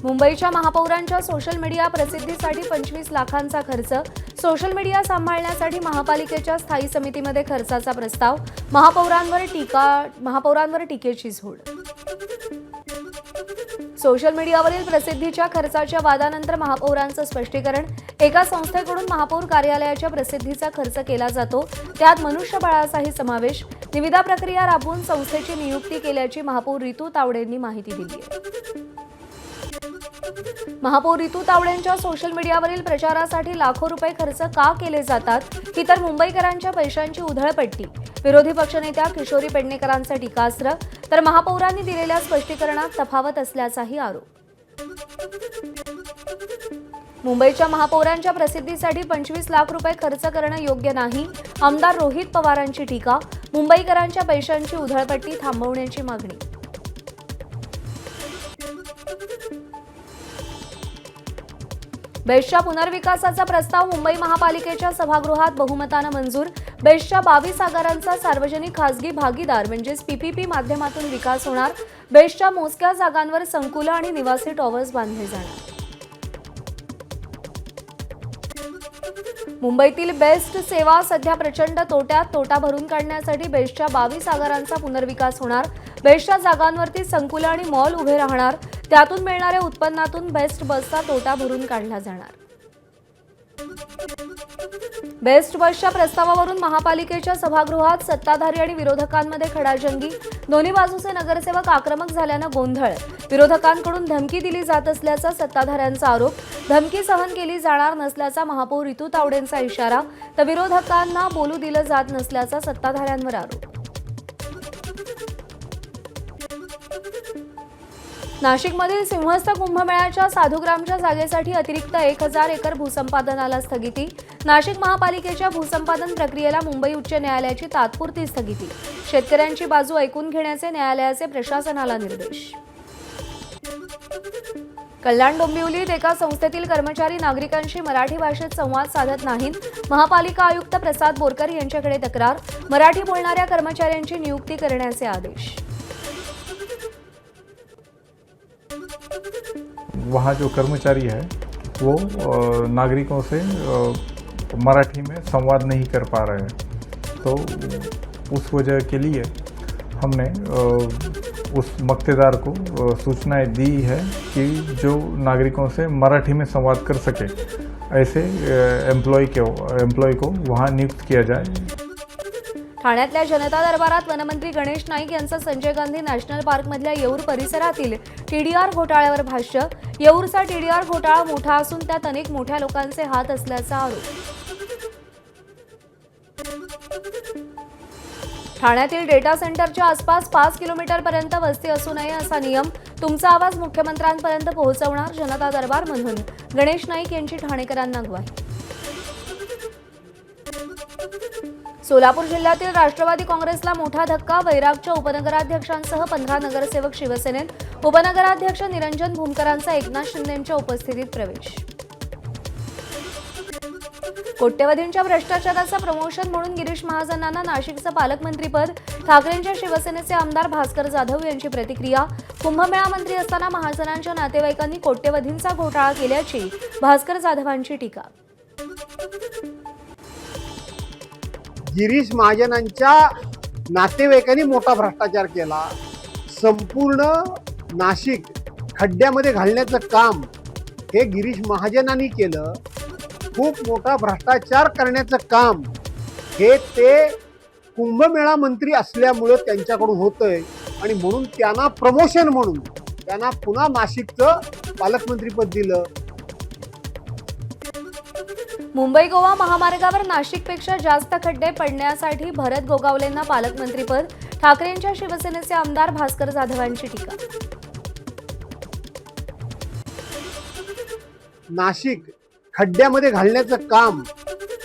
मुंबईच्या महापौरांच्या social media प्रसिद्धीसाठी 25 लाखांचा खर्च। सोशल मीडिया सांभाळण्यासाठी महापालिकेच्या स्थायी समितीमध्ये खर्चाचा प्रस्ताव। महापौरांवर टीकेची झोड। सोशल मीडियावरील प्रसिद्धीच्या खर्चाच्या वादानंतर महापौरांचं स्पष्टीकरण। एका संस्थेकडून महापौर कार्यालयाच्या प्रसिद्धीचा खर्च केला जातो, त्यात मनुष्यबळाचाही समावेश। निविदा प्रक्रिया राबवून संस्थेची नियुक्ती केल्याची महापौर रितू तावडेंनी माहिती दिली आहे। महापौर रितू तावडेंच्या सोशल मीडियावरील प्रचारासाठी लाखो रुपये खर्च का केले जातात, ही तर मुंबईकरांच्या पैशांची उधळपट्टी। विरोधी पक्षनेत्या किशोरी पेडणेकरांचं टीकास्त्र, तर महापौरांनी दिलेल्या स्पष्टीकरणात तफावत असल्याचाही आरोप। मुंबईच्या महापौरांच्या प्रसिद्धीसाठी 25 लाख रुपये खर्च करणं योग्य नाही। आमदार रोहित पवारांची टीका। मुंबईकरांच्या पैशांची उधळपट्टी थांबवण्याची मागणी। बेस्टच्या पुनर्विकासाचा प्रस्ताव मुंबई महापालिकेच्या सभागृहात बहुमतानं मंजूर। बेस्टच्या 22 आगारांचा सार्वजनिक खासगी भागीदार म्हणजेच पीपीपी माध्यमातून विकास होणार। बेस्टच्या मोजक्या जागांवर संकुलं आणि निवासी टॉवर्स बांधले जाणार। मुंबईतील बेस्ट सेवा सध्या प्रचंड तोट्यात। तोटा भरून काढण्यासाठी बेस्टच्या 22 आगारांचा पुनर्विकास होणार। बेस्टच्या जागांवरती संकुलं आणि मॉल उभे राहणार। त्यातून मिळणाऱ्या उत्पन्नातून बेस्ट बसचा तोटा भरून काढला जाणार। बेस्ट बसच्या प्रस्तावावरून महापालिकेच्या सभागृहात सत्ताधारी आणि विरोधकांमध्ये खडाजंगी। दोन्ही बाजूचे नगरसेवक आक्रमक झाल्यानं गोंधळ। विरोधकांकडून धमकी दिली जात असल्याचा सत्ताधाऱ्यांचा आरोप। धमकी सहन केली जाणार नसल्याचा महापौर रितू तावडेंचा इशारा, तर विरोधकांना बोलू दिलं जात नसल्याचा सत्ताधाऱ्यांवर आरोप। नाशिकमधील सिंहस्थ कुंभमेळ्याच्या साधुग्रामच्या जागेसाठी अतिरिक्त 1000 एकर भूसंपादनाला स्थगिती। नाशिक महापालिकेच्या भूसंपादन प्रक्रियेला मुंबई उच्च न्यायालयाची तात्पुरती स्थगिती। शेतकऱ्यांची बाजू ऐकून घेण्याचे न्यायालयाचे प्रशासनाला निर्देश। कल्याण डोंबिवलीत एका संस्थेतील कर्मचारी नागरिकांशी मराठी भाषेत संवाद साधत नाहीत। महापालिका आयुक्त प्रसाद बोरकर यांच्याकडे तक्रार। मराठी बोलणाऱ्या कर्मचाऱ्यांची नियुक्ती करण्याचे आदेश। वहाँ जो कर्मचारी है वो नागरिकों से मराठी में संवाद नहीं कर पा रहे हैं, तो उस वजह के लिए हमने उस मक्तेदार को सूचनाएं दी है कि जो नागरिकों से मराठी में संवाद कर सके ऐसे एम्प्लॉय को वहाँ नियुक्त किया जाए। ठाण्यातल्या जनता दरबारात वनमंत्री गणेश नाईक यांचं संजय गांधी नॅशनल पार्कमधल्या येऊर परिसरातील टीडीआर घोटाळ्यावर भाष्य। येऊरचा टीडीआर घोटाळा मोठा असून त्यात अनेक मोठ्या लोकांचे हात असल्याचा आरोप। ठाण्यातील डेटा सेंटरच्या आसपास 5 किलोमीटरपर्यंत वस्ती असू नये असा नियम। तुमचा आवाज मुख्यमंत्र्यांपर्यंत पोहोचवणार जनता दरबारमधून गणेश नाईक यांची ठाणेकरांना ग्वाही। सोलापूर जिल्ह्यातील राष्ट्रवादी काँग्रेसला मोठा धक्का। वैरागच्या उपनगराध्यक्षांसह 15 नगरसेवक शिवसेनेत। उपनगराध्यक्ष निरंजन भूमकरांचा एकनाथ शिंदेंच्या उपस्थितीत प्रवेश। कोट्यवधींच्या भ्रष्टाचाराचं प्रमोशन म्हणून गिरीश महाजनांना नाशिकचं पालकमंत्रीपद। ठाकरेंच्या शिवसेनेचे आमदार भास्कर जाधव यांची प्रतिक्रिया। कुंभमेळा मंत्री असताना महाजनांच्या नातेवाईकांनी कोट्यवधींचा घोटाळा केल्याची भास्कर जाधवांची टीका। गिरीश महाजनांच्या नातेवाईकांनी मोठा भ्रष्टाचार केला। संपूर्ण नाशिक खड्ड्यामध्ये घालण्याचं काम हे गिरीश महाजनांनी केलं। खूप मोठा भ्रष्टाचार करण्याचं काम हे ते कुंभमेळा मंत्री असल्यामुळे त्यांच्याकडून होतंय आणि म्हणून त्यांना प्रमोशन म्हणून त्यांना पुन्हा नाशिकचं पालकमंत्रीपद दिलं। मुंबई गोवा महामार्गावर नाशिकपेक्षा जास्त खड्डे पडण्यासाठी भरत गोगावलेंना पालकमंत्रीपद। ठाकरेंच्या शिवसेनेचे आमदार भास्कर जाधवांची टीका। नाशिक खड्ड्यामध्ये घालण्याचं काम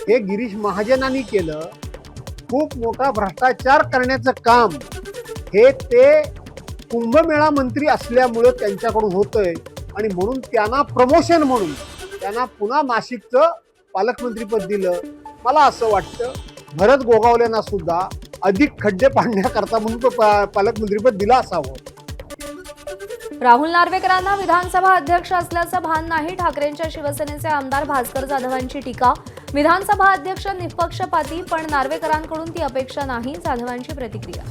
हे गिरीश महाजनांनी केलं। खूप मोठा भ्रष्टाचार करण्याचं काम हे ते कुंभमेळा मंत्री असल्यामुळे त्यांच्याकडून होतंय आणि म्हणून त्यांना प्रमोशन म्हणून त्यांना पुन्हा नाशिकचं पालकमंत्रीपद दिलं। मला असं वाटतं भरत गोगावलेंना सुद्धा अधिक खड्डे पाडण्याकरता म्हणून पालकमंत्रीपद दिलं असावं। राहुल नार्वेकरांना विधानसभा अध्यक्ष असल्याचं भान नाही. ठाकरेंच्या शिवसेनेचे आमदार भास्कर जाधवांची टीका. विधानसभा अध्यक्ष निष्पक्षपाती, पण नार्वेकरांकडून ती अपेक्षा नाही. जाधवांची प्रतिक्रिया.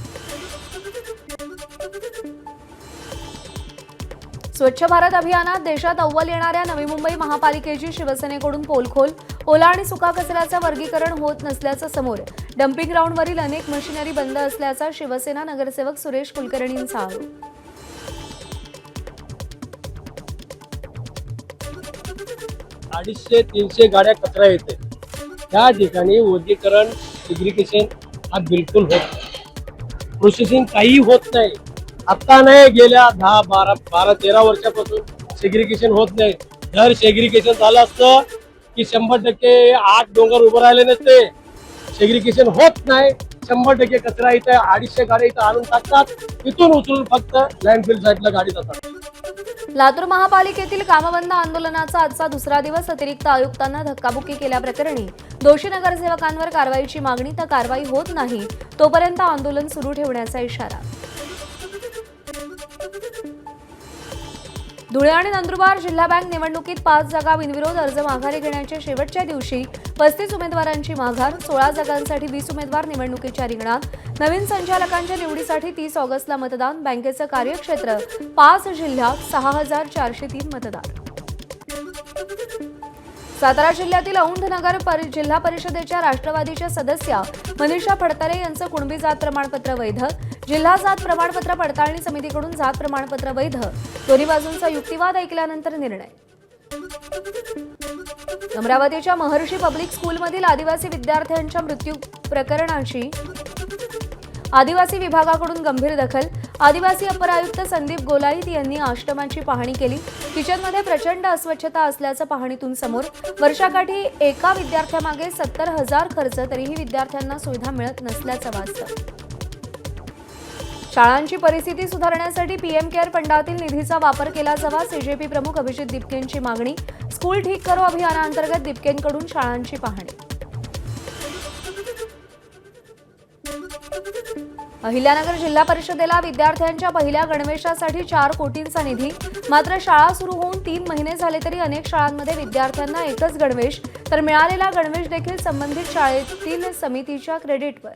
स्वच्छ भारत अभियानात देशात अव्वल येणाऱ्या नवी मुंबई महापालिकेची शिवसेनेकडून पोलखोल. ओला आणि सुका कचऱ्याचं वर्गीकरण होत नसल्याचं समोर. डम्पिंग ग्राउंडवरील अनेक मशिनरी बंद असल्याचा शिवसेना नगरसेवक सुरेश कुलकर्णींचा आरोप. 250-300 गाड्या कचरा येते. त्या ठिकाणी वर्गीकरण सेग्रिगेशन हा बिलकुल होत नाही. प्रोसेसिंग काही होत नाही. आता नाही, गेल्या 10-12-13 वर्षापासून सेग्रिगेशन होत नाही. जर सेग्रिगेशन झालं असतं की 100% 8 डोंगर उभं राहिले नसते. सेग्रिगेशन होत नाही. 100% कचरा इथं 250 गाड्या इथं आणून टाकतात. इथून उचलून फक्त लँडफिल साईडला गाडी जातात. लातूर महापालिकेतील कामबंद आंदोलनाचा आजचा दुसरा दिवस. अतिरिक्त आयुक्तांना धक्काबुक्की केल्याप्रकरणी दोषी नगरसेवकांवर कारवाईची मागणी. तर कारवाई होत नाही तोपर्यंत आंदोलन सुरू ठेवण्याचा इशारा. धुळे आणि नंदुरबार जिल्हा बँक निवडणुकीत 5 जागा बिनविरोध. अर्ज माघारी घेण्याच्या शेवटच्या दिवशी 35 उमेदवारांची माघार. 16 जागांसाठी 20 उमेदवार निवडणुकीच्या रिंगणात. नवीन संचालकांच्या निवडीसाठी 30 ऑगस्टला मतदान. बँकेचं कार्यक्षेत्र 5 जिल्ह्यात 6403 मतदार. सातारा जिल्ह्यातील औंध नगर जिल्हा परिषदेच्या राष्ट्रवादीच्या सदस्या मनीषा फडतरे यांचं कुणबी जात प्रमाणपत्र वैध. जिल्हा जात प्रमाणपत्र पडताळणी समितीकडून जात प्रमाणपत्र वैध. दोन्ही बाजूंचा युक्तिवाद ऐकल्यानंतर निर्णय. अमरावतीच्या महर्षी पब्लिक स्कूलमधील आदिवासी विद्यार्थ्यांच्या मृत्यू प्रकरणाची आदिवासी विभागाकडून गंभीर दखल. आदिवासी अपर आयुक्त संदीप गोलाईत यांनी आश्रमाची पाहणी केली. किचनमध्ये प्रचंड अस्वच्छता असल्याचं पाहणीतून समोर. वर्षाकाठी एका विद्यार्थ्यामागे 70,000 खर्च, तरीही विद्यार्थ्यांना सुविधा मिळत नसल्याचं वास्तव. शाळांची परिस्थिती सुधारण्यासाठी पीएम केअर फंडातील निधीचा वापर केला जावा. सीजेपी प्रमुख अभिजित दिपकेंची मागणी. स्कूल ठीक करो अभियानाअंतर्गत दिपकेंकडून शाळांची पाहणी. अहिल्यानगर जिल्हा परिषदेला विद्यार्थ्यांच्या पहिल्या गणवेशासाठी 4 कोटींचा निधी. मात्र शाळा सुरू होऊन 3 महिने झाले तरी अनेक शाळांमध्ये विद्यार्थ्यांना एकच गणवेश, तर मिळालेला गणवेश देखील संबंधित शाळेतील समितीच्या क्रेडिटवर.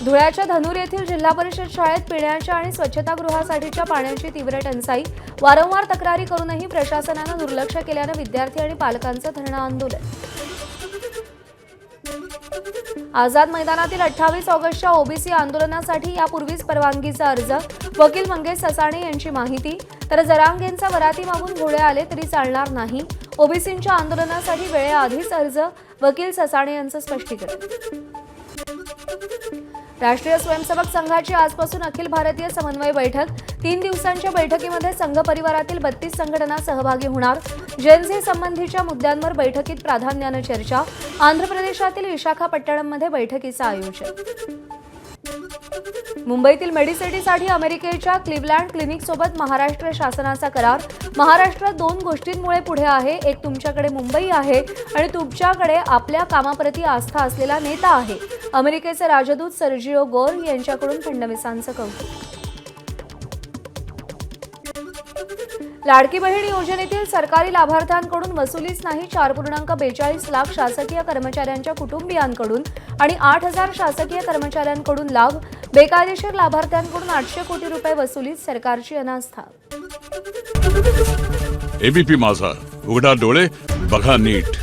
धुळ्याच्या धनूर येथील जिल्हा परिषद शाळेत पिण्याच्या आणि स्वच्छतागृहासाठीच्या पाण्याची तीव्र टंचाई. वारंवार तक्रारी करूनही प्रशासनानं दुर्लक्ष केल्यानं विद्यार्थी आणि पालकांचं धरणं आंदोलन. आझाद मैदानातील 28 ऑगस्टच्या ओबीसी आंदोलनासाठी यापूर्वीच परवानगीचा अर्ज. वकील मंगेश ससाणे यांची माहिती. तर जरांगेंचा वराती मागून घोडे आले तरी चालणार नाही. ओबीसींच्या आंदोलनासाठी वेळेआधीच अर्ज. वकील ससाणे यांचं स्पष्टीकरण. राष्ट्रीय स्वयंसेवक संघाची आजपासून अखिल भारतीय समन्वय बैठक. 3 दिवसांच्या बैठकीमध्ये संघ परिवारातील 32 संघटना सहभागी होणार. जेनझी संबंधीच्या मुद्द्यांवर बैठकीत प्राधान्यानं चर्चा. आंध्र प्रदेशातील विशाखापट्टणममध्ये बैठकीचं आयोजन. मुंबईतील मेडिसिटीसाठी अमेरिकेच्या क्लिव्हलँड क्लिनिकसोबत महाराष्ट्र शासनाचा करार. महाराष्ट्र 2 गोष्टींमुळे पुढे आहे. एक, तुमच्याकडे मुंबई आहे आणि तुमच्याकडे आपल्या कामाप्रती आस्था असलेला नेता आहे. अमेरिकेचे राजदूत सर्जिओ गोर यांच्याकडून फडणवीसांचं कौतुक. लाडकी बहीण योजनेतील सरकारी लाभार्थ्यांकडून वसुलीच नाही. 4.42 लाख शासकीय कर्मचाऱ्यांच्या कुटुंबियांकडून आणि 8,000 शासकीय कर्मचाऱ्यांकडून लाभ. बेकायदेशीर लाभार्थ्यांकडून 800 कोटी रुपये वसुलीत सरकारची अनास्था. एबीपी माझा, उघडा डोळे बघा नीट.